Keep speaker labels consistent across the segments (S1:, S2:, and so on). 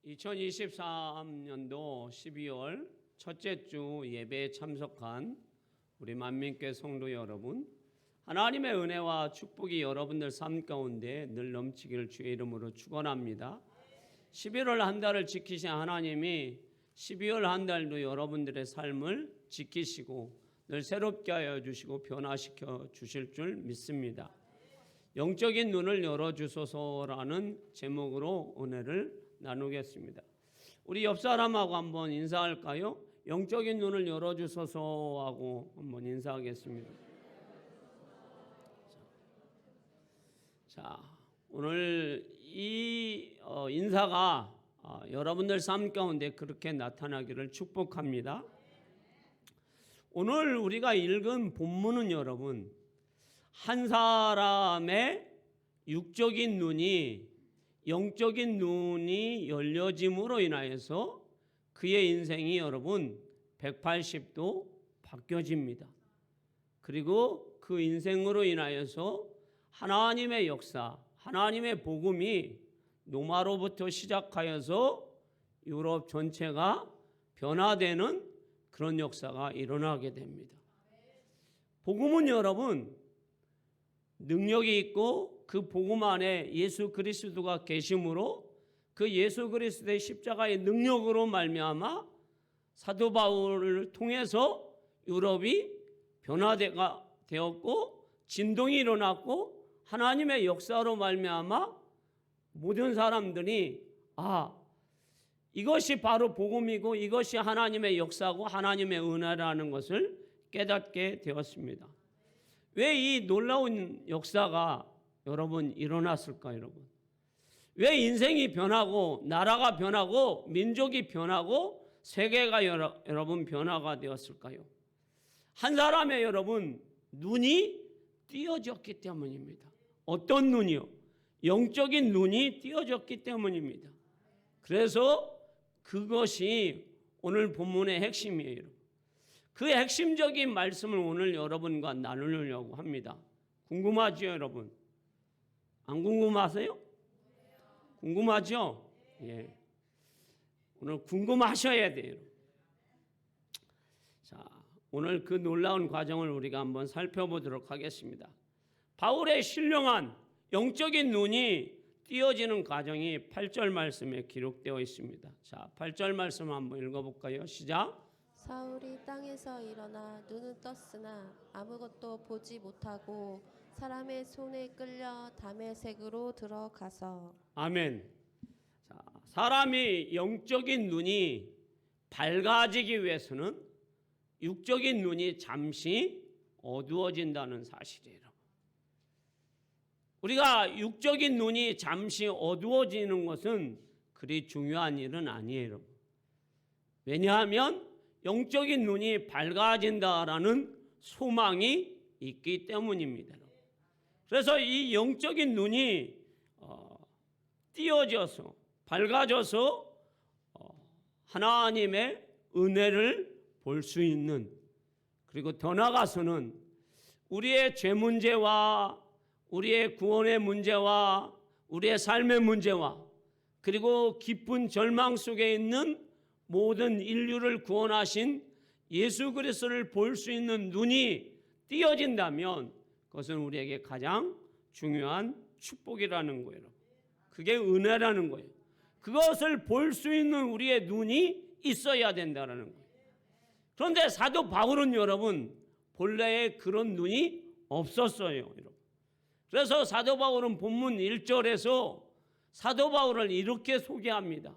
S1: 2023년도 12월 첫째 주 예배에 참석한 우리 만민교회 성도 여러분, 하나님의 은혜와 축복이 여러분들 삶 가운데 늘 넘치기를 주의 이름으로 축원합니다. 11월 한 달을 지키신 하나님이 12월 한 달도 여러분들의 삶을 지키시고 늘 새롭게 하여 주시고 변화시켜 주실 줄 믿습니다. 영적인 눈을 열어주소서라는 제목으로 은혜를 나누겠습니다. 우리 옆 사람하고 한번 인사할까요? 영적인 눈을 열어주소서 하고 한번 인사하겠습니다. 자, 오늘 이 인사가 여러분들 삶 가운데 그렇게 나타나기를 축복합니다. 오늘 우리가 읽은 본문은 여러분, 한 사람의 육적인 눈이 영적인 눈이 열려짐으로 인하여서 그의 인생이 여러분 180도 바뀌어집니다. 그리고 그 인생으로 인하여서 하나님의 역사, 하나님의 복음이 노마로부터 시작하여서 유럽 전체가 변화되는 그런 역사가 일어나게 됩니다. 복음은 여러분 능력이 있고 그 복음 안에 예수 그리스도가 계심으로 그 예수 그리스도의 십자가의 능력으로 말미암아 사도 바울을 통해서 유럽이 변화가 되었고 진동이 일어났고 하나님의 역사로 말미암아 모든 사람들이 이것이 바로 복음이고 이것이 하나님의 역사고 하나님의 은혜라는 것을 깨닫게 되었습니다. 왜 이 놀라운 역사가 여러분 일어났을까 여러분? 왜 인생이 변하고 나라가 변하고 민족이 변하고 세계가 여러분 변화가 되었을까요? 한 사람의 여러분 눈이 띄어졌기 때문입니다. 어떤 눈이요? 영적인 눈이 띄어졌기 때문입니다. 그래서 그것이 오늘 본문의 핵심이에요. 여러분. 그 핵심적인 말씀을 오늘 여러분과 나누려고 합니다. 궁금하죠 여러분? 안 궁금하세요? 궁금하죠? 예. 오늘 궁금하셔야 돼요. 자, 오늘 그 놀라운 과정을 우리가 한번 살펴보도록 하겠습니다. 바울의 신령한 영적인 눈이 띄어지는 과정이 8절 말씀에 기록되어 있습니다. 자, 8절 말씀 한번 읽어볼까요? 시작.
S2: 사울이 땅에서 일어나 눈은 떴으나 아무것도 보지 못하고 사람의 손에 끌려 다메섹으로 들어가서. 아멘.
S1: 자, 사람이 영적인 눈이 밝아지기 위해서는 육적인 눈이 잠시 어두워진다는 사실이에요. 우리가 육적인 눈이 잠시 어두워지는 것은 그리 중요한 일은 아니에요. 왜냐하면 영적인 눈이 밝아진다라는 소망이 있기 때문입니다. 그래서 이 영적인 눈이 띄어져서 밝아져서 하나님의 은혜를 볼 수 있는, 그리고 더 나아가서는 우리의 죄 문제와 우리의 구원의 문제와 우리의 삶의 문제와 그리고 깊은 절망 속에 있는 모든 인류를 구원하신 예수 그리스도를 볼 수 있는 눈이 띄어진다면 그것은 우리에게 가장 중요한 축복이라는 거예요. 그게 은혜라는 거예요. 그것을 볼 수 있는 우리의 눈이 있어야 된다는 거예요. 그런데 사도 바울은 여러분 본래에 그런 눈이 없었어요. 여러분. 그래서 사도 바울은 본문 1절에서 사도 바울을 이렇게 소개합니다.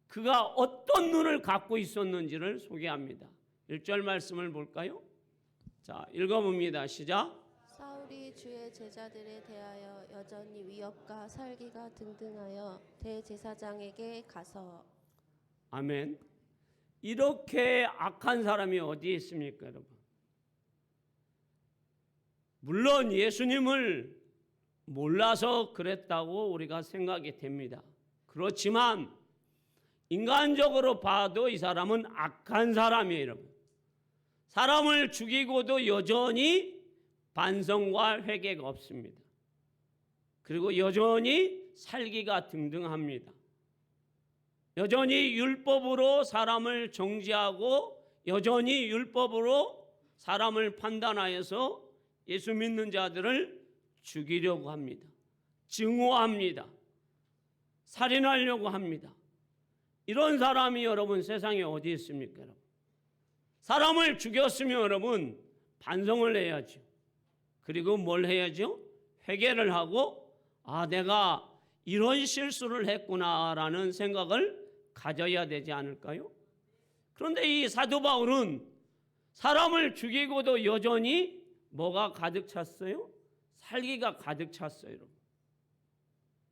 S1: 그가 어떤 눈을 갖고 있었는지를 소개합니다. 1절 말씀을 볼까요? 자, 읽어봅니다. 시작.
S2: 사울이 주의 제자들에 대하여 여전히 위협과 살기가 등등하여 대제사장에게 가서.
S1: 아멘. 이렇게 악한 사람이 어디에 있습니까, 여러분? 물론 예수님을 몰라서 그랬다고 우리가 생각이 됩니다. 그렇지만 인간적으로 봐도 이 사람은 악한 사람이에요, 여러분. 사람을 죽이고도 여전히 반성과 회개가 없습니다. 그리고 여전히 살기가 등등합니다. 여전히 율법으로 사람을 정죄하고 여전히 율법으로 사람을 판단하여서 예수 믿는 자들을 죽이려고 합니다. 증오합니다. 살인하려고 합니다. 이런 사람이 여러분 세상에 어디 있습니까? 여러분? 사람을 죽였으면 여러분 반성을 해야죠. 그리고 뭘 해야죠? 회개를 하고 내가 이런 실수를 했구나라는 생각을 가져야 되지 않을까요? 그런데 이 사도 바울은 사람을 죽이고도 여전히 뭐가 가득 찼어요? 살기가 가득 찼어요.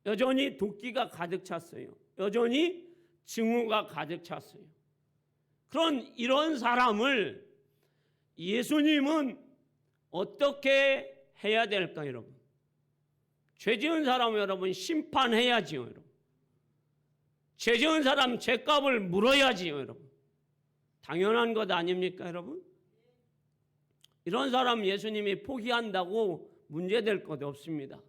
S1: 여전히 도끼가 가득 찼어요. 여전히 증오가 가득 찼어요. 이런 사람을 예수님은 어떻게 해야 될까요, 여러분? 죄 지은 사람은 여러분 심판해야지요, 여러분. 죄 지은 사람 죄값을 물어야지요, 여러분. 당연한 것 아닙니까, 여러분? 이런 사람 예수님이 포기한다고 문제될 것도 없습니다.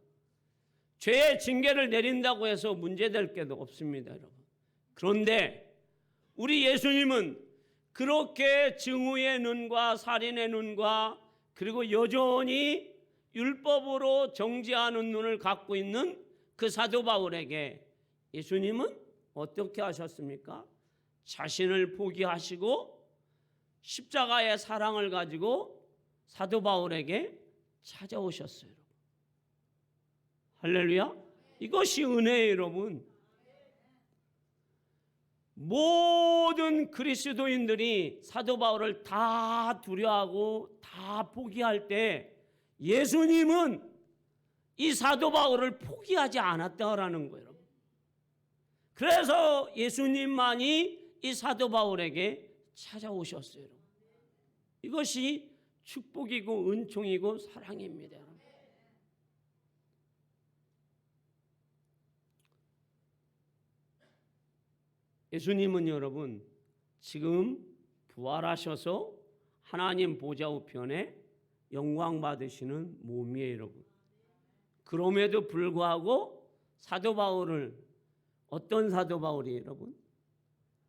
S1: 죄의 징계를 내린다고 해서 문제될 것도 없습니다, 여러분. 그런데 우리 예수님은 그렇게 증오의 눈과 살인의 눈과 그리고 여전히 율법으로 정죄하는 눈을 갖고 있는 그 사도 바울에게 예수님은 어떻게 하셨습니까? 자신을 포기하시고 십자가의 사랑을 가지고 사도 바울에게 찾아오셨어요. 할렐루야. 이것이 은혜예요, 여러분. 모든 그리스도인들이 사도 바울을 다 두려워하고 다 포기할 때 예수님은 이 사도 바울을 포기하지 않았다라는 거예요. 그래서 예수님만이 이 사도 바울에게 찾아오셨어요. 이것이 축복이고 은총이고 사랑입니다. 예수님은 여러분 지금 부활하셔서 하나님 보좌 우편에 영광 받으시는 몸이에요, 여러분. 그럼에도 불구하고 사도 바울을 어떤 사도 바울이에요, 여러분?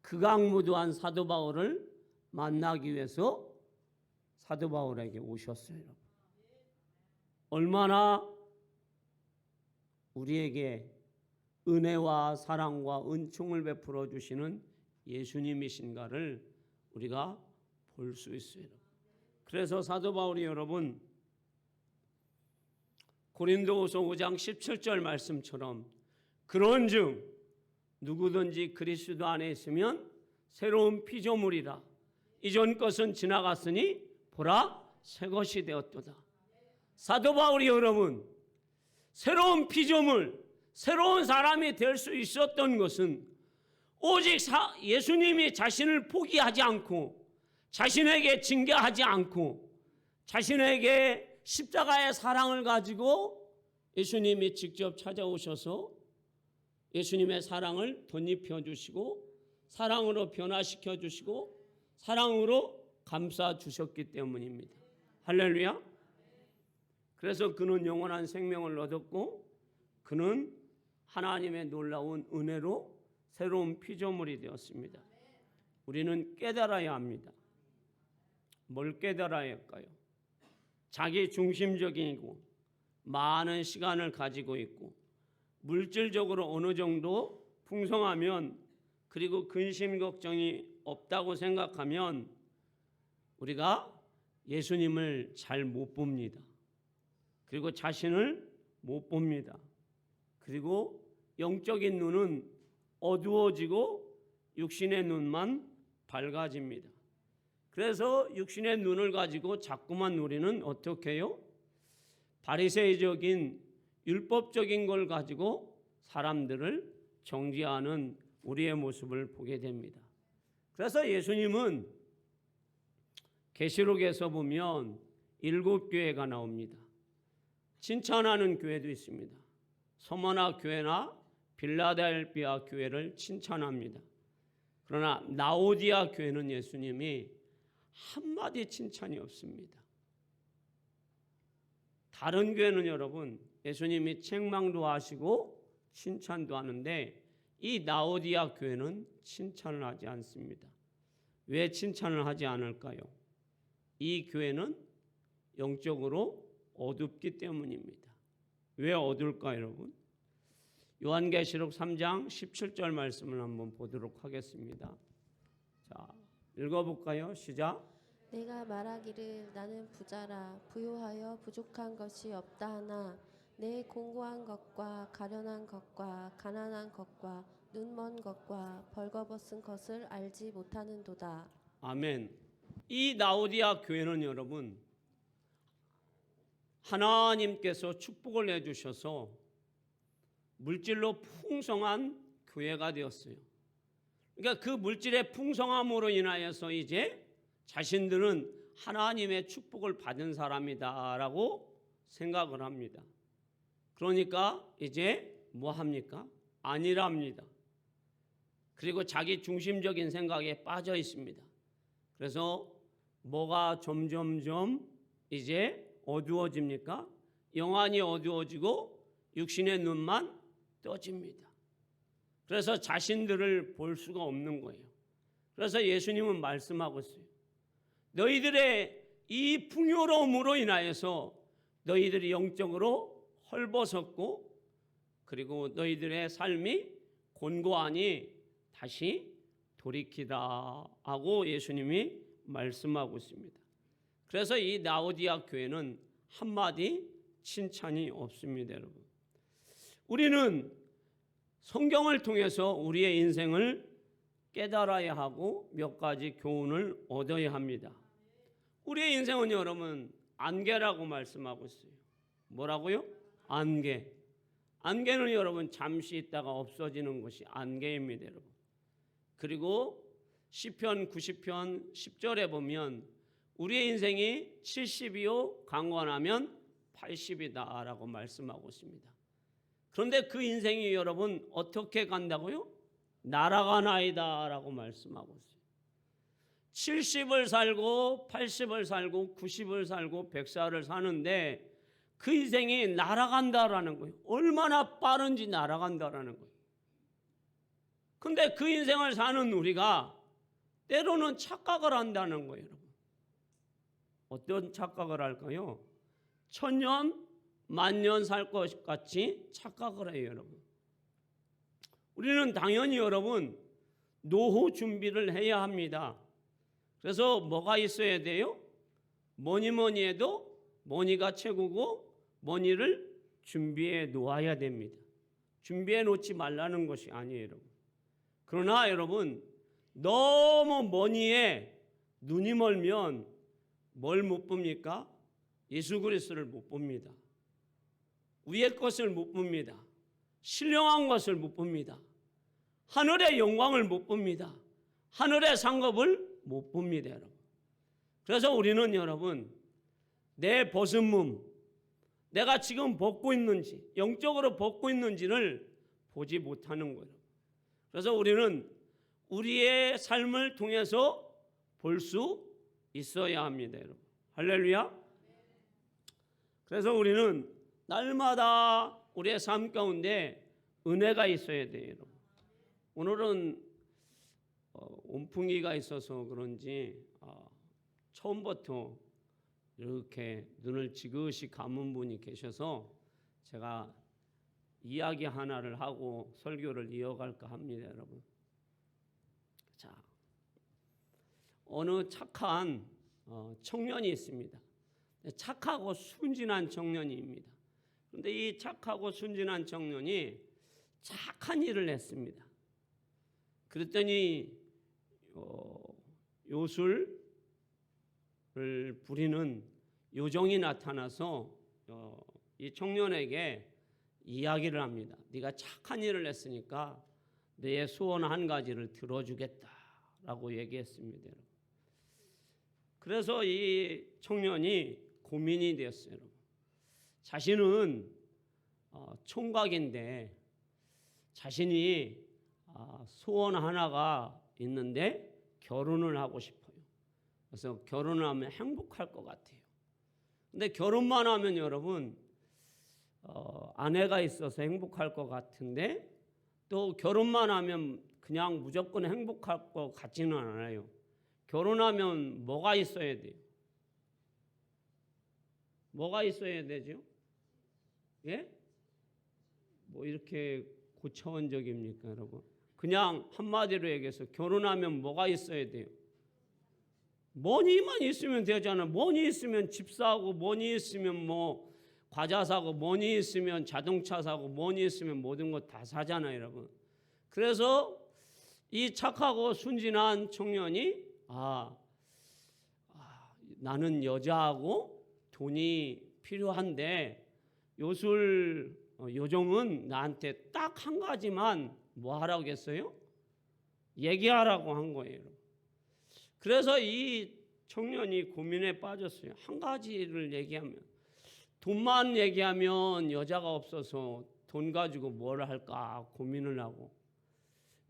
S1: 극악무도한 사도 바울을 만나기 위해서 사도 바울에게 오셨어요, 여러분. 얼마나 우리에게 은혜와 사랑과 은총을 베풀어 주시는 예수님이신가를 우리가 볼 수 있어요. 그래서 사도 바울이 여러분 고린도후서 5장 17절 말씀처럼 그런즉 누구든지 그리스도 안에 있으면 새로운 피조물이라 이전 것은 지나갔으니 보라 새 것이 되었도다. 사도 바울이 여러분 새로운 피조물 새로운 사람이 될 수 있었던 것은 오직 예수님이 자신을 포기하지 않고 자신에게 징계하지 않고 자신에게 십자가의 사랑을 가지고 예수님이 직접 찾아오셔서 예수님의 사랑을 덧입혀 주시고 사랑으로 변화시켜 주시고 사랑으로 감싸 주셨기 때문입니다. 할렐루야. 그래서 그는 영원한 생명을 얻었고 그는 하나님의 놀라운 은혜로 새로운 피조물이 되었습니다. 우리는 깨달아야 합니다. 뭘 깨달아야 할까요? 자기 중심적이고 많은 시간을 가지고 있고 물질적으로 어느 정도 풍성하면 그리고 근심 걱정이 없다고 생각하면 우리가 예수님을 잘 못 봅니다. 그리고 자신을 못 봅니다. 그리고 영적인 눈은 어두워지고 육신의 눈만 밝아집니다. 그래서 육신의 눈을 가지고 자꾸만 우리는 어떻게 해요? 바리새이적인 율법적인 걸 가지고 사람들을 정죄하는 우리의 모습을 보게 됩니다. 그래서 예수님은 계시록에서 보면 7교회가 나옵니다. 칭찬하는 교회도 있습니다. 서머나 교회나 빌라델비아 교회를 칭찬합니다. 그러나 라오디아 교회는 예수님이 한마디 칭찬이 없습니다. 다른 교회는 여러분 예수님이 책망도 하시고 칭찬도 하는데 이 라오디아 교회는 칭찬을 하지 않습니다. 왜 칭찬을 하지 않을까요? 이 교회는 영적으로 어둡기 때문입니다. 왜 어두울까요, 여러분? 요한계시록 3장 17절 말씀을 한번 보도록 하겠습니다. 자, 읽어볼까요? 시작.
S2: 내가 말하기를 나는 부자라 부요하여 부족한 것이 없다 하나 내 공고한 것과 가련한 것과 가난한 것과 눈먼 것과 벌거벗은 것을 알지 못하는도다.
S1: 아멘. 이 라오디아 교회는 여러분 하나님께서 축복을 해주셔서 물질로 풍성한 교회가 되었어요. 그러니까 그 물질의 풍성함으로 인하여서 이제 자신들은 하나님의 축복을 받은 사람이다라고 생각을 합니다. 그러니까 이제 뭐 합니까? 아니랍니다. 그리고 자기 중심적인 생각에 빠져 있습니다. 그래서 뭐가 점점점 이제 어두워집니까? 영안이 어두워지고 육신의 눈만 떠집니다. 그래서 자신들을 볼 수가 없는 거예요. 그래서 예수님은 말씀하고 있어요. 너희들의 이 풍요로움으로 인하여서 너희들이 영적으로 헐벗었고 그리고 너희들의 삶이 곤고하니 다시 돌이키라 하고 예수님이 말씀하고 있습니다. 그래서 이 라오디아 교회는 한마디 칭찬이 없습니다, 여러분. 우리는 성경을 통해서 우리의 인생을 깨달아야 하고 몇 가지 교훈을 얻어야 합니다. 우리의 인생은 여러분 안개라고 말씀하고 있어요. 뭐라고요? 안개. 안개는 여러분 잠시 있다가 없어지는 것이 안개입니다, 여러분. 그리고 시편 90편 10절에 보면 우리의 인생이 70이요 강건하면 80이다라고 말씀하고 있습니다. 그런데 그 인생이 여러분 어떻게 간다고요? 날아가나이다라고 말씀하고 있어요. 70을 살고 80을 살고 90을 살고 100살을 사는데 그 인생이 날아간다라는 거예요. 얼마나 빠른지 날아간다라는 거예요. 근데 그 인생을 사는 우리가 때로는 착각을 한다는 거예요, 여러분. 어떤 착각을 할까요? 천년, 만년 살 것 같이 착각을 해요, 여러분. 우리는 당연히 여러분 노후 준비를 해야 합니다. 그래서 뭐가 있어야 돼요? 뭐니 해도 머니가 최고고 머니를 준비해 놓아야 됩니다. 준비해 놓지 말라는 것이 아니에요, 여러분. 그러나 여러분 너무 머니에 눈이 멀면 뭘 못 봅니까? 예수 그리스도를 못 봅니다. 위의 것을 못 봅니다. 신령한 것을 못 봅니다. 하늘의 영광을 못 봅니다. 하늘의 상급을 못 봅니다, 여러분. 그래서 우리는 여러분 내 벗은 몸, 내가 지금 벗고 있는지, 영적으로 벗고 있는지를 보지 못하는 거예요. 그래서 우리는 우리의 삶을 통해서 볼 수 있어야 합니다, 여러분. 할렐루야. 그래서 우리는 날마다 우리의 삶 가운데 은혜가 있어야 돼요, 여러분. 오늘은 온풍기가 있어서 그런지 처음부터 이렇게 눈을 지그시 감은 분이 계셔서 제가 이야기 하나를 하고 설교를 이어갈까 합니다, 여러분. 자, 어느 착한 청년이 있습니다. 착하고 순진한 청년입니다. 그런데 이 착하고 순진한 청년이 착한 일을 했습니다. 그랬더니 요술을 부리는 요정이 나타나서 이 청년에게 이야기를 합니다. 네가 착한 일을 했으니까 내 소원 한 가지를 들어주겠다라고 얘기했습니다. 그래서 이 청년이 고민이 되었어요. 자신은 총각인데 자신이 소원 하나가 있는데 결혼을 하고 싶어요. 그래서 결혼을 하면 행복할 것 같아요. 근데 결혼만 하면 여러분 아내가 있어서 행복할 것 같은데 또 결혼만 하면 그냥 무조건 행복할 것 같지는 않아요. 결혼하면 뭐가 있어야 돼요? 뭐가 있어야 되죠? 예? 뭐 이렇게 고차원적입니까, 여러분? 그냥 한마디로 얘기해서 결혼하면 뭐가 있어야 돼요? 머니만 있으면 되잖아. 머니 있으면 집 사고, 머니 있으면 뭐 과자 사고, 머니 있으면 자동차 사고, 머니 있으면 모든 것 다 사잖아요, 여러분. 그래서 이 착하고 순진한 청년이 나는 여자하고 돈이 필요한데 요정은 나한테 딱 한 가지만 뭐 하라고 했어요? 얘기하라고 한 거예요. 그래서 이 청년이 고민에 빠졌어요. 한 가지를 얘기하면, 돈만 얘기하면 여자가 없어서 돈 가지고 뭘 할까 고민을 하고,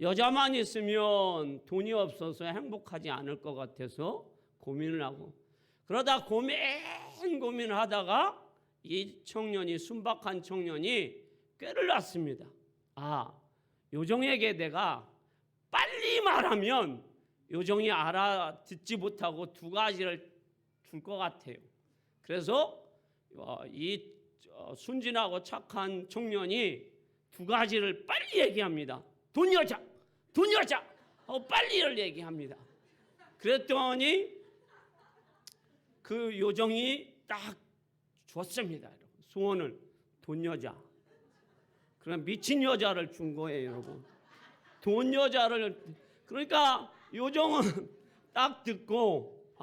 S1: 여자만 있으면 돈이 없어서 행복하지 않을 것 같아서 고민을 하고, 그러다 고민을 하다가 이 청년이, 순박한 청년이 꾀를 놨습니다. 요정에게 내가 빨리 말하면 요정이 알아듣지 못하고 두 가지를 줄 것 같아요. 그래서 이 순진하고 착한 청년이 두 가지를 빨리 얘기합니다. 돈 여자 하고 빨리를 얘기합니다. 그랬더니 그 요정이 딱 줬습니다. 소원을. 돈 여자. 그럼 미친 여자를 준 거예요, 여러분. 돈 여자를. 그러니까 요정은 딱 듣고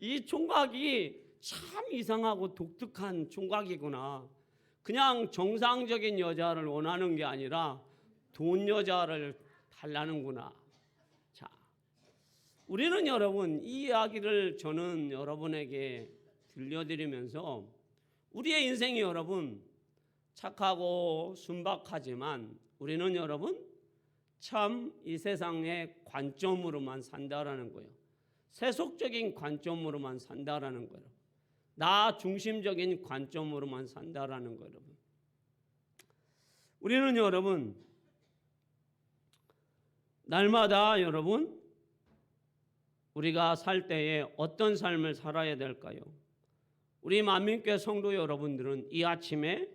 S1: 이 총각이 참 이상하고 독특한 총각이구나. 그냥 정상적인 여자를 원하는 게 아니라 돈 여자를 달라는구나. 자, 우리는 여러분, 이 이야기를 저는 여러분에게 들려드리면서 우리의 인생이 여러분 착하고 순박하지만 우리는 여러분 참 이 세상의 관점으로만 산다라는 거예요. 세속적인 관점으로만 산다라는 거예요. 나 중심적인 관점으로만 산다라는 거예요. 여러분. 우리는 여러분 날마다 여러분 우리가 살 때에 어떤 삶을 살아야 될까요? 우리 만민교회 성도 여러분들은 이 아침에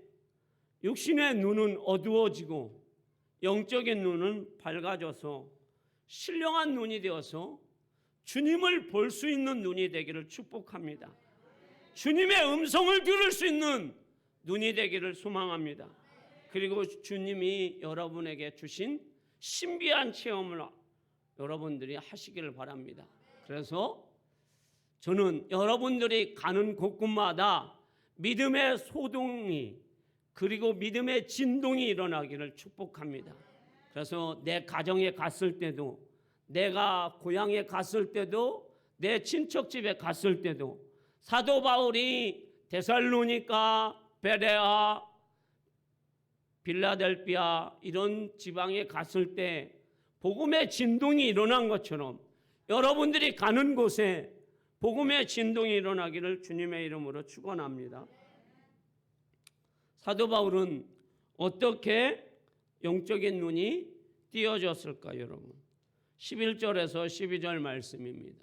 S1: 육신의 눈은 어두워지고 영적인 눈은 밝아져서 신령한 눈이 되어서 주님을 볼 수 있는 눈이 되기를 축복합니다. 주님의 음성을 들을 수 있는 눈이 되기를 소망합니다. 그리고 주님이 여러분에게 주신 신비한 체험을 여러분들이 하시기를 바랍니다. 그래서 저는 여러분들이 가는 곳곳마다 믿음의 소동이 그리고 믿음의 진동이 일어나기를 축복합니다. 그래서 내 가정에 갔을 때도, 내가 고향에 갔을 때도, 내 친척집에 갔을 때도 사도 바울이 데살로니가, 베레아, 빌라델피아 이런 지방에 갔을 때 복음의 진동이 일어난 것처럼 여러분들이 가는 곳에 복음의 진동이 일어나기를 주님의 이름으로 축원합니다. 사도 바울은 어떻게 영적인 눈이 띄어졌을까요, 여러분? 11절에서 12절 말씀입니다.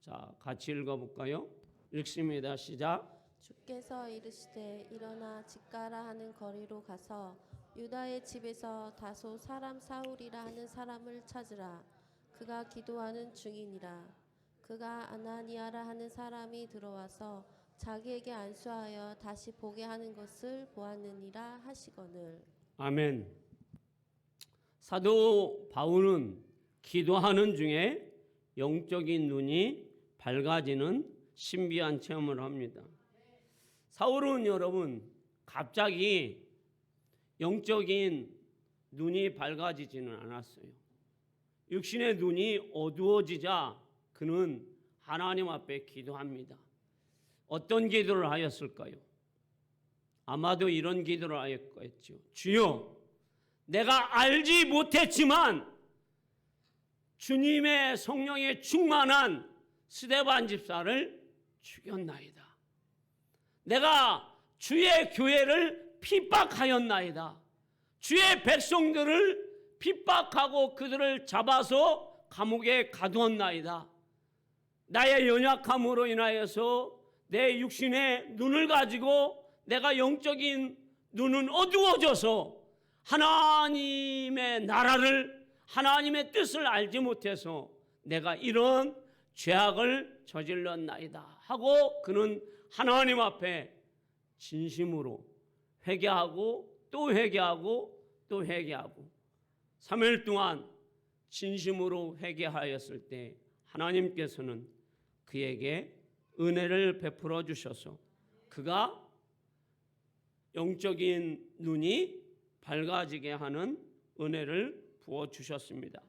S1: 자, 같이 읽어볼까요? 읽습니다. 시작.
S2: 주께서 이르시되 일어나 직가라 하는 거리로 가서 유다의 집에서 다소 사람 사울이라 하는 사람을 찾으라. 그가 기도하는 중이니라. 그가 아나니아라 하는 사람이 들어와서 자기에게 안수하여 다시 보게 하는 것을 보았느니라 하시거늘.
S1: 아멘. 사도 바울은 기도하는 중에 영적인 눈이 밝아지는 신비한 체험을 합니다. 사울은 여러분 갑자기 영적인 눈이 밝아지지는 않았어요. 육신의 눈이 어두워지자 그는 하나님 앞에 기도합니다. 어떤 기도를 하였을까요? 아마도 이런 기도를 하였겠죠. 주여, 내가 알지 못했지만 주님의 성령에 충만한 스데반 집사를 죽였나이다. 내가 주의 교회를 핍박하였나이다. 주의 백성들을 핍박하고 그들을 잡아서 감옥에 가두었나이다. 나의 연약함으로 인하여서 내 육신의 눈을 가지고 내가 영적인 눈은 어두워져서 하나님의 나라를, 하나님의 뜻을 알지 못해서 내가 이런 죄악을 저질렀나이다 하고 그는 하나님 앞에 진심으로 회개하고 또 회개하고 또 회개하고 3일 동안 진심으로 회개하였을 때 하나님께서는 그에게 은혜를 베풀어 주셔서 그가 영적인 눈이 밝아지게 하는 은혜를 부어 주셨습니다.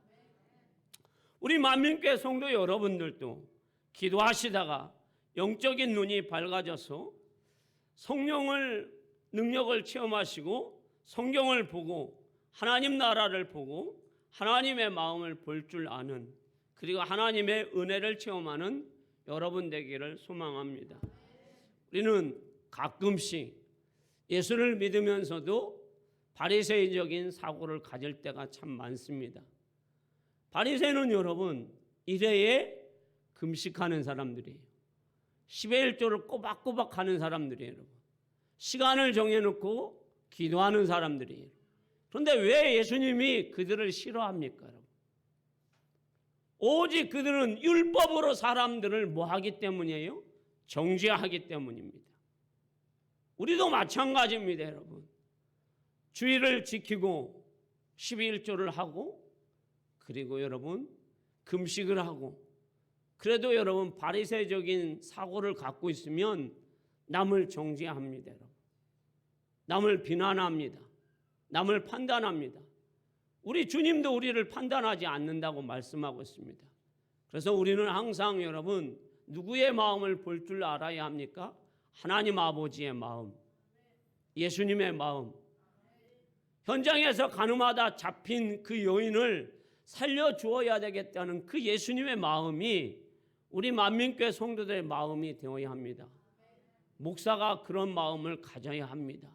S1: 우리 만민교회 성도 여러분들도 기도하시다가 영적인 눈이 밝아져서 성령을 능력을 체험하시고 성경을 보고 하나님 나라를 보고 하나님의 마음을 볼 줄 아는, 그리고 하나님의 은혜를 체험하는 여러분 되기를 소망합니다. 우리는 가끔씩 예수를 믿으면서도 바리새인적인 사고를 가질 때가 참 많습니다. 바리새인은 여러분 일회에 금식하는 사람들이에요. 10의 1조를 꼬박꼬박 하는 사람들이에요. 여러분. 시간을 정해놓고 기도하는 사람들이에요. 그런데 왜 예수님이 그들을 싫어합니까? 여러분? 오직 그들은 율법으로 사람들을 뭐하기 때문이에요? 정죄하기 때문입니다. 우리도 마찬가지입니다. 여러분. 주의를 지키고 11조를 하고 그리고 여러분 금식을 하고 그래도 여러분 바리새적인 사고를 갖고 있으면 남을 정죄합니다. 여러분. 남을 비난합니다. 남을 판단합니다. 우리 주님도 우리를 판단하지 않는다고 말씀하고 있습니다. 그래서 우리는 항상 여러분 누구의 마음을 볼 줄 알아야 합니까? 하나님 아버지의 마음, 예수님의 마음. 현장에서 가늠하다 잡힌 그 여인을 살려주어야 되겠다는 그 예수님의 마음이 우리 만민교회 성도들의 마음이 되어야 합니다. 목사가 그런 마음을 가져야 합니다.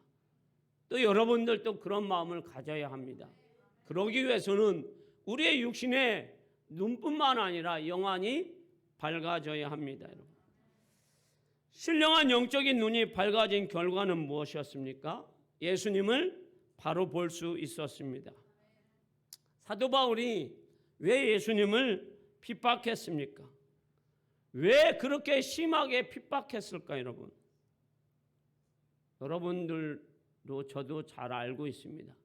S1: 또 여러분들도 그런 마음을 가져야 합니다. 그러기 위해서는 우리의 육신의 눈뿐만 아니라 영안이 밝아져야 합니다. 여러분. 신령한 영적인 눈이 밝아진 결과는 무엇이었습니까? 예수님을 바로 볼 수 있었습니다. 사도 바울이 왜 예수님을 핍박했습니까? 왜 그렇게 심하게 핍박했을까, 여러분? 여러분들도 저도 잘 알고 있습니다.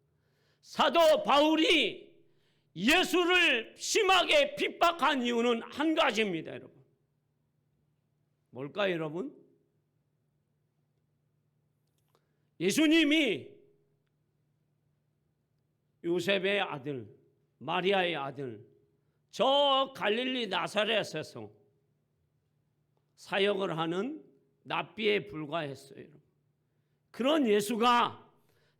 S1: 사도 바울이 예수를 심하게 핍박한 이유는 한 가지입니다, 여러분. 뭘까요, 여러분? 예수님이 요셉의 아들, 마리아의 아들, 저 갈릴리 나사렛에서 사역을 하는 납비에 불과했어요. 그런 예수가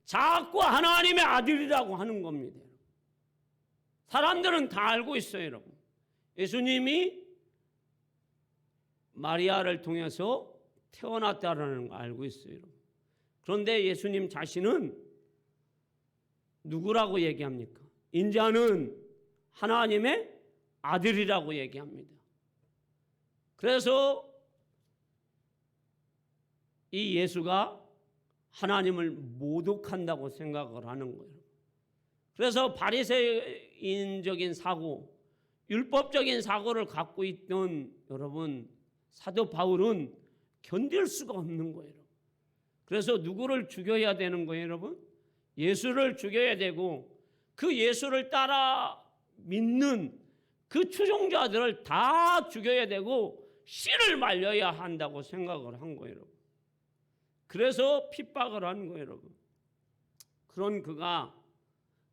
S1: 자꾸 하나님의 아들이라고 하는 겁니다. 사람들은 다 알고 있어요, 여러분. 예수님이 마리아를 통해서 태어났다는 걸 알고 있어요, 여러분. 그런데 예수님 자신은 누구라고 얘기합니까? 인자는 하나님의 아들이라고 얘기합니다. 그래서 이 예수가 하나님을 모독한다고 생각을 하는 거예요. 그래서 바리새인적인 사고, 율법적인 사고를 갖고 있던 여러분 사도 바울은 견딜 수가 없는 거예요. 그래서 누구를 죽여야 되는 거예요, 여러분? 예수를 죽여야 되고 그 예수를 따라 믿는 그 추종자들을 다 죽여야 되고 씨를 말려야 한다고 생각을 한 거예요, 여러분. 그래서 핍박을 한 거예요, 여러분. 그런 그가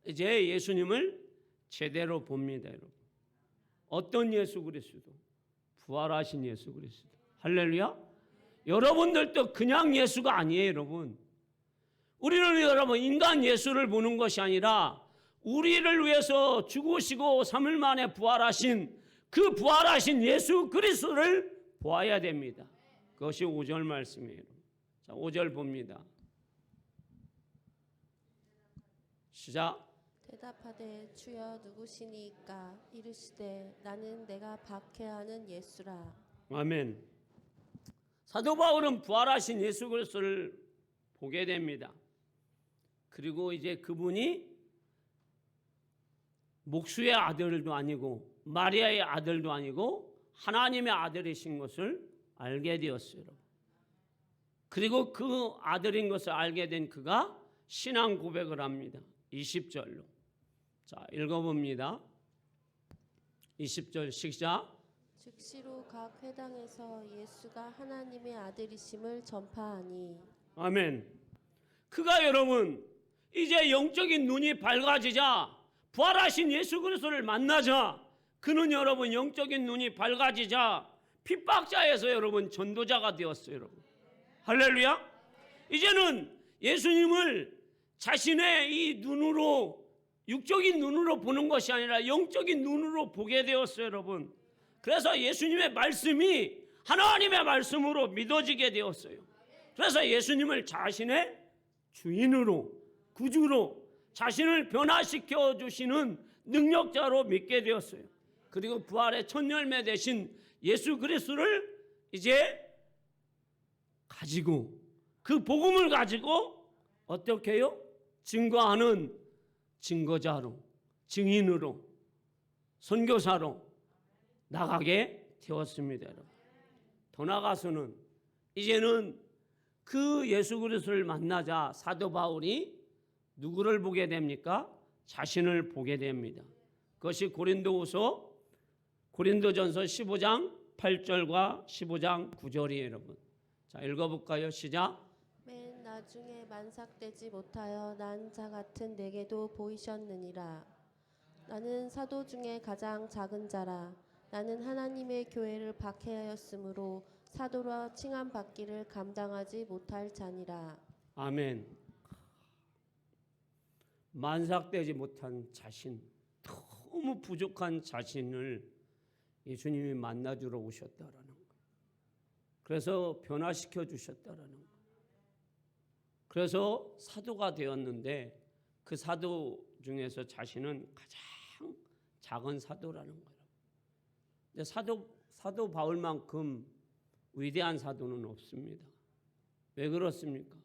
S1: 이제 예수님을 제대로 봅니다, 여러분. 어떤 예수 그리스도? 부활하신 예수 그리스도. 할렐루야. 여러분들도 그냥 예수가 아니에요, 여러분. 우리는 여러분 인간 예수를 보는 것이 아니라 우리를 위해서 죽으시고 3일 만에 부활하신 그 부활하신 예수 그리스도를 보아야 됩니다. 그것이 5절 말씀이에요. 자, 5절 봅니다. 시작.
S2: 대답하되 주여 누구시니까? 이르시되 나는 내가 박해하는 예수라.
S1: 아멘. 사도 바울은 부활하신 예수 그리스도를 보게 됩니다. 그리고 이제 그분이 목수의 아들도 아니고 마리아의 아들도 아니고 하나님의 아들이신 것을 알게 되었어요. 그리고 그 아들인 것을 알게 된 그가 신앙 고백을 합니다. 20절로. 자, 읽어봅니다. 20절 시작.
S2: 즉시로 각 회당에서 예수가 하나님의 아들이심을 전파하니.
S1: 아멘. 그가 여러분 이제 영적인 눈이 밝아지자 부활하신 예수 그리스도를 만나자 그는 여러분 영적인 눈이 밝아지자 핍박자에서 여러분 전도자가 되었어요. 여러분 할렐루야. 이제는 예수님을 자신의 이 눈으로 육적인 눈으로 보는 것이 아니라 영적인 눈으로 보게 되었어요. 여러분 그래서 예수님의 말씀이 하나님의 말씀으로 믿어지게 되었어요. 그래서 예수님을 자신의 주인으로 구주로 자신을 변화시켜 주시는 능력자로 믿게 되었어요. 그리고 부활의 첫 열매 되신 예수 그리스도를 이제 가지고 그 복음을 가지고 어떻게 해요? 증거하는 증거자로 증인으로 선교사로 나가게 되었습니다. 여러분. 더 나아가서는 이제는 그 예수 그리스도를 만나자 사도 바울이 누구를 보게 됩니까? 자신을 보게 됩니다. 그것이 고린도전서 15장 8절과 15장 9절이에요. 여러분. 자, 읽어볼까요? 시작.
S2: 맨 나중에 만삭되지 못하여 난 자 같은 내게도 보이셨느니라. 나는 사도 중에 가장 작은 자라. 나는 하나님의 교회를 박해하였으므로 사도라 칭함받기를 감당하지 못할 자니라.
S1: 아멘. 만삭되지 못한 자신, 너무 부족한 자신을 예수님이 만나주러 오셨다라는 거. 그래서 변화시켜 주셨다라는 거. 그래서 사도가 되었는데 그 사도 중에서 자신은 가장 작은 사도라는 거예요. 근데 사도 바울만큼 위대한 사도는 없습니다. 왜 그렇습니까?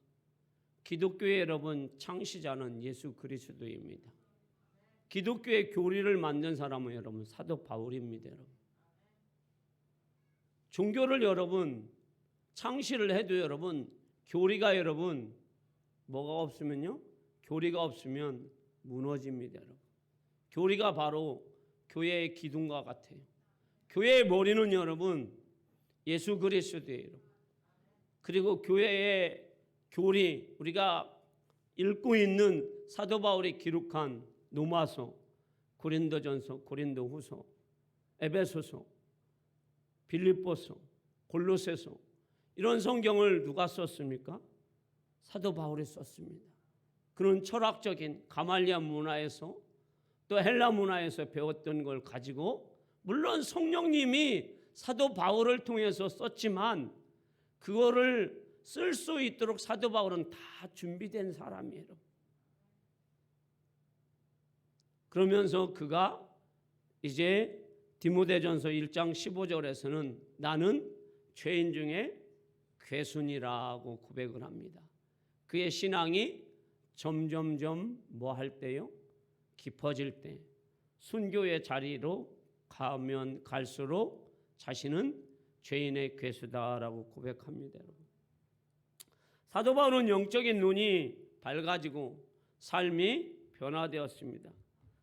S1: 기독교의 여러분 창시자는 예수 그리스도입니다. 기독교의 교리를 만든 사람은 여러분 사도 바울입니다. 여러분. 종교를 여러분 창시를 해도 여러분 교리가 여러분 뭐가 없으면요? 교리가 없으면 무너집니다. 여러분. 교리가 바로 교회의 기둥과 같아요. 교회의 머리는 여러분 예수 그리스도예요. 그리고 교회의 교리 우리가 읽고 있는 사도 바울이 기록한 로마서, 고린도전서, 고린도후서, 에베소서, 빌립보서, 골로새서 이런 성경을 누가 썼습니까? 사도 바울이 썼습니다. 그런 철학적인 가말리아 문화에서 또 헬라 문화에서 배웠던 걸 가지고 물론 성령님이 사도 바울을 통해서 썼지만 그거를 쓸 수 있도록 사도 바울은 다 준비된 사람이에요. 그러면서 그가 이제 디모데전서 1장 15절에서는 나는 죄인 중에 괴순이라고 고백을 합니다. 그의 신앙이 점점점 뭐 할 때요? 깊어질 때 순교의 자리로 가면 갈수록 자신은 죄인의 괴수다라고 고백합니다. 여러분. 사도 바울은 영적인 눈이 밝아지고 삶이 변화되었습니다.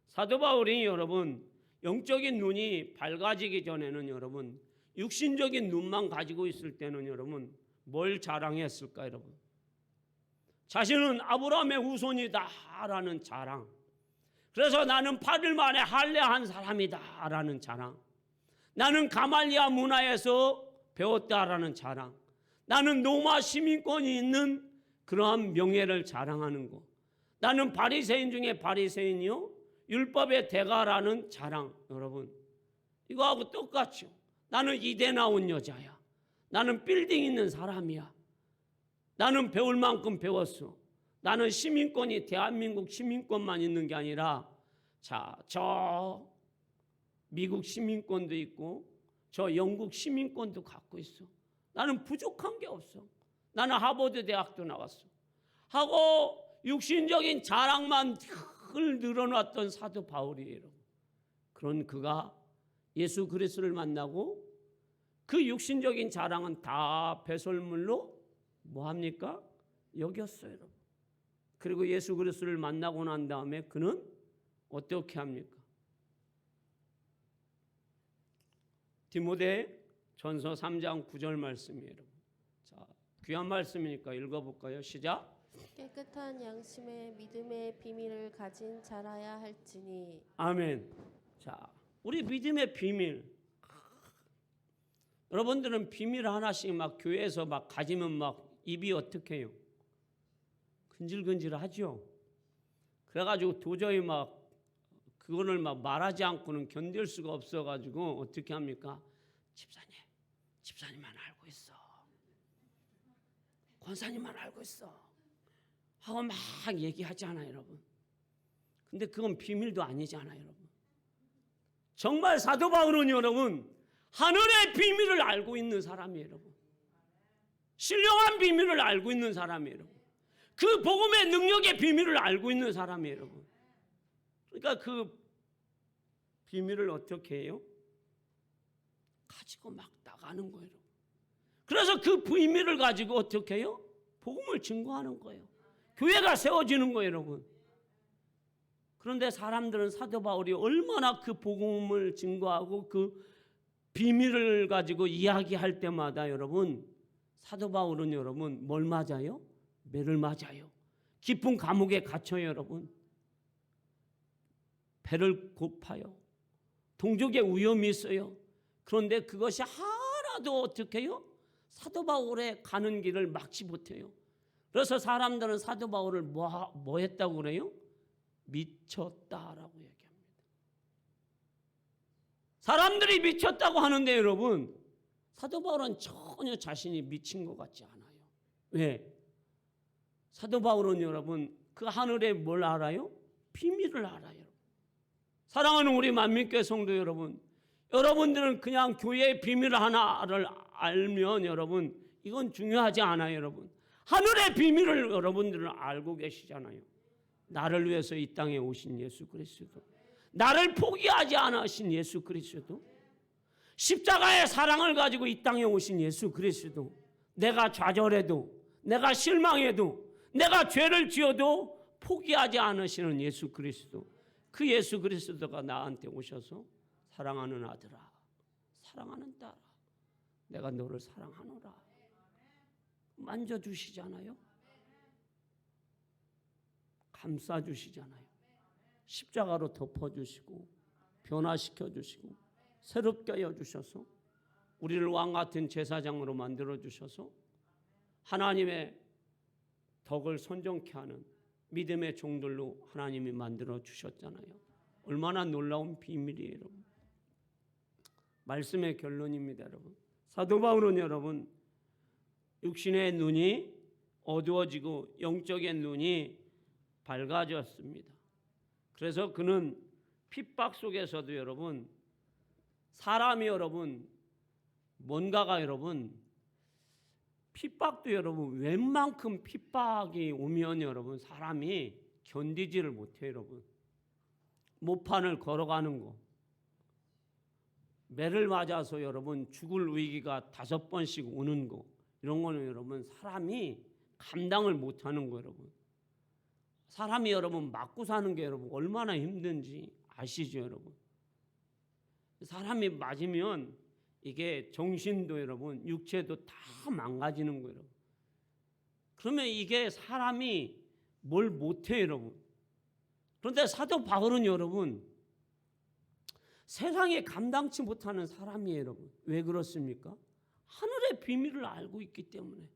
S1: 사도 바울이 여러분 영적인 눈이 밝아지기 전에는 여러분 육신적인 눈만 가지고 있을 때는 여러분 뭘 자랑했을까 여러분? 자신은 아브라함의 후손이다라는 자랑. 그래서 나는 8일 만에 할례한 사람이다라는 자랑. 나는 가말리아 문화에서 배웠다라는 자랑. 나는 로마 시민권이 있는 그러한 명예를 자랑하는 것. 나는 바리새인 중에 바리새인이요 율법의 대가라는 자랑. 여러분 이거하고 똑같죠. 나는 이대 나온 여자야. 나는 빌딩 있는 사람이야. 나는 배울 만큼 배웠어. 나는 시민권이 대한민국 시민권만 있는 게 아니라 저 미국 시민권도 있고 저 영국 시민권도 갖고 있어. 나는 부족한 게 없어. 나는 하버드 대학도 나왔어. 하고 육신적인 자랑만 늘 늘어놨던 사도 바울이에요. 그런 그가 예수 그리스도를 만나고 그 육신적인 자랑은 다 배설물로 뭐합니까? 여겼어요. 여러분. 그리고 예수 그리스도를 만나고 난 다음에 그는 어떻게 합니까? 디모데 전서 3장 9절 말씀이에요. 자, 귀한 말씀이니까 읽어볼까요? 시작.
S2: 깨끗한 양심의 믿음의 비밀을 가진 자라야 할지니.
S1: 아멘. 자, 우리 믿음의 비밀. 여러분들은 비밀 하나씩 막 교회에서 막 가지면 막 입이 어떻게 해요? 근질근질하죠. 그래가지고 도저히 막 그거를 막 말하지 않고는 견딜 수가 없어가지고 어떻게 합니까? 집사님만 알고 있어. 권사님만 알고 있어. 하고 막 얘기하잖아요, 여러분. 근데 그건 비밀도 아니잖아요, 여러분. 정말 사도 바울은 여러분 하늘의 비밀을 알고 있는 사람이에요, 여러분. 신령한 비밀을 알고 있는 사람이에요, 여러분. 그 복음의 능력의 비밀을 알고 있는 사람이에요, 여러분. 그러니까 그 비밀을 어떻게 해요? 가지고 막 나가는 거예요, 여러분. 그래서 그 비밀을 가지고 어떻게 해요? 복음을 증거하는 거예요. 교회가 세워지는 거예요, 여러분. 그런데 사람들은 사도 바울이 얼마나 그 복음을 증거하고 그 비밀을 가지고 이야기할 때마다 여러분 사도 바울은 여러분 뭘 맞아요? 매를 맞아요. 깊은 감옥에 갇혀요, 여러분. 배를 고파요. 동족의 위험이 있어요. 그런데 그것이 하나도 어떻게 해요? 사도 바울의 가는 길을 막지 못해요. 그래서 사람들은 사도 바울을 뭐 했다고 그래요? 미쳤다라고 얘기합니다. 사람들이 미쳤다고 하는데 여러분 사도 바울은 전혀 자신이 미친 것 같지 않아요. 왜? 사도 바울은 여러분 그 하늘에 뭘 알아요? 비밀을 알아요. 사랑하는 우리 만민교회 성도 여러분, 여러분들은 그냥 교회의 비밀 하나를 알면 여러분 이건 중요하지 않아요, 여러분. 하늘의 비밀을 여러분들은 알고 계시잖아요. 나를 위해서 이 땅에 오신 예수 그리스도, 나를 포기하지 않으신 예수 그리스도, 십자가의 사랑을 가지고 이 땅에 오신 예수 그리스도, 내가 좌절해도 내가 실망해도 내가 죄를 지어도 포기하지 않으시는 예수 그리스도, 그 예수 그리스도가 나한테 오셔서 사랑하는 아들아, 사랑하는 딸아, 내가 너를 사랑하노라 만져주시잖아요. 감싸주시잖아요. 십자가로 덮어주시고 변화시켜주시고 새롭게 해주셔서 우리를 왕같은 제사장으로 만들어주셔서 하나님의 덕을 선정케 하는 믿음의 종들로 하나님이 만들어주셨잖아요. 얼마나 놀라운 비밀이에요, 여러분. 말씀의 결론입니다, 여러분. 사도 바울은 여러분 육신의 눈이 어두워지고 영적인 눈이 밝아졌습니다. 그래서 그는 핍박 속에서도 여러분 사람이 여러분 뭔가가 여러분 핍박도 여러분 웬만큼 핍박이 오면 여러분 사람이 견디지를 못해요, 여러분. 모판을 걸어가는 거, 매를 맞아서 여러분 죽을 위기가 5번씩 오는 거, 이런 거는 여러분 사람이 감당을 못하는 거, 여러분. 사람이 여러분 맞고 사는 게 여러분 얼마나 힘든지 아시죠, 여러분? 사람이 맞으면 이게 정신도 여러분 육체도 다 망가지는 거예요, 여러분. 그러면 이게 사람이 뭘 못해요, 여러분. 그런데 사도 바울은 여러분 세상에 감당치 못하는 사람이에요, 여러분. 왜 그렇습니까? 하늘의 비밀을 알고 있기 때문에.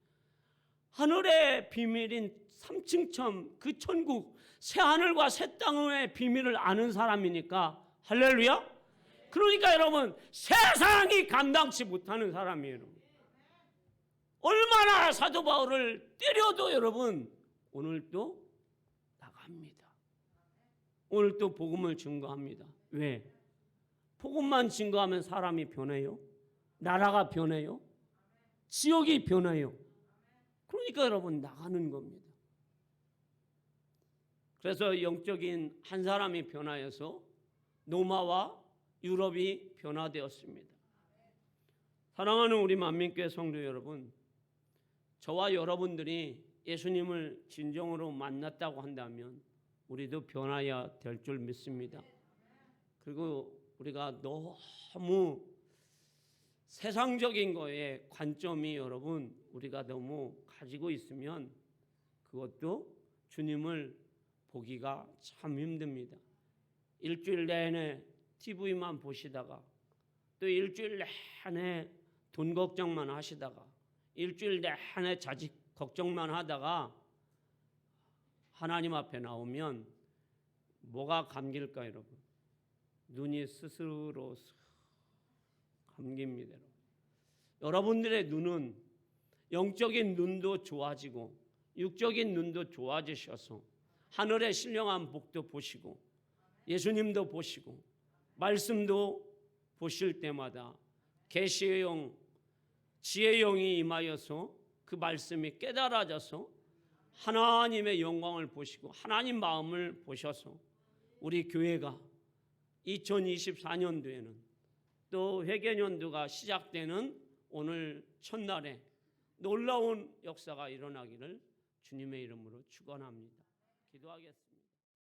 S1: 하늘의 비밀인 3층 천, 그 천국, 새 하늘과 새 땅의 비밀을 아는 사람이니까 할렐루야. 그러니까 여러분 세상이 감당치 못하는 사람이에요, 여러분. 얼마나 사도 바울을 때려도 여러분 오늘 또 나갑니다. 오늘 또 복음을 증거합니다. 왜? 복음만 증거하면 사람이 변해요? 나라가 변해요? 지역이 변해요? 그러니까 여러분 나가는 겁니다. 그래서 영적인 한 사람이 변하여서 로마와 유럽이 변화되었습니다. 사랑하는 우리 만민교회 성도 여러분, 저와 여러분들이 예수님을 진정으로 만났다고 한다면 우리도 변화해야 될 줄 믿습니다. 그리고 우리가 너무 세상적인 거에 관점이 여러분 우리가 너무 가지고 있으면 그것도 주님을 보기가 참 힘듭니다. 일주일 내내 TV만 보시다가 또 일주일 내내 돈 걱정만 하시다가 일주일 내내 자식 걱정만 하다가 하나님 앞에 나오면 뭐가 감길까 여러분? 눈이 스스로 감깁니다. 여러분들의 눈은 영적인 눈도 좋아지고 육적인 눈도 좋아지셔서 하늘의 신령한 복도 보시고 예수님도 보시고 말씀도 보실 때마다 계시의 영, 지혜의 영이 임하여서 그 말씀이 깨달아져서 하나님의 영광을 보시고 하나님 마음을 보셔서 우리 교회가 2024년도에는 또 회개년도가 시작되는 오늘 첫날에 놀라운 역사가 일어나기를 주님의 이름으로 축원합니다. 기도하겠습니다.